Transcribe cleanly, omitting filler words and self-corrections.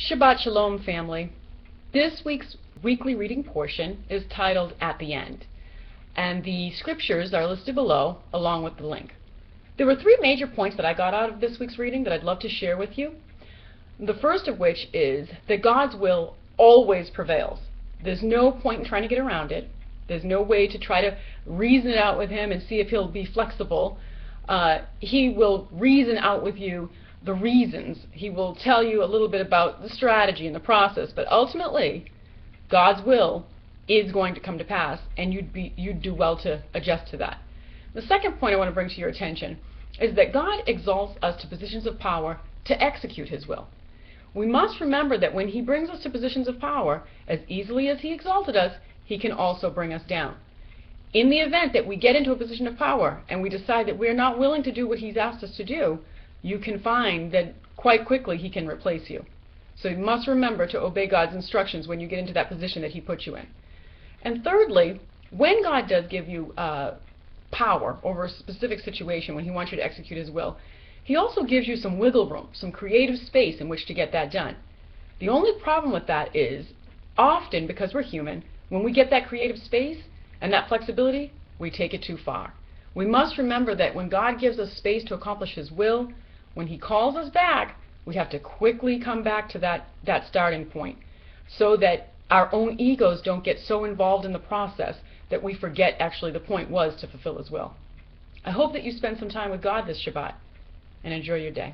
Shabbat Shalom, family. This week's weekly reading portion is titled At the End, and the scriptures are listed below along with the link. There were three major points that I got out of this week's reading that I'd love to share with you. The first of which is that God's will always prevails. There's no point in trying to get around it. There's no way to try to reason it out with Him and see if He'll be flexible. He will reason out with you the reasons. He will tell you a little bit about the strategy and the process, but ultimately God's will is going to come to pass, and you'd do well to adjust to that. The second point I want to bring to your attention is that God exalts us to positions of power to execute His will. We must remember that when He brings us to positions of power, as easily as He exalted us, He can also bring us down. In the event that we get into a position of power and we decide that we're not willing to do what He's asked us to do, you can find that quite quickly He can replace you. So you must remember to obey God's instructions when you get into that position that He put you in. And thirdly, when God does give you power over a specific situation, when He wants you to execute His will, He also gives you some wiggle room, some creative space in which to get that done. The only problem with that is, often, because we're human, when we get that creative space and that flexibility, we take it too far. We must remember that when God gives us space to accomplish His will, when He calls us back, we have to quickly come back to that starting point so that our own egos don't get so involved in the process that we forget actually the point was to fulfill His will. I hope that you spend some time with God this Shabbat and enjoy your day.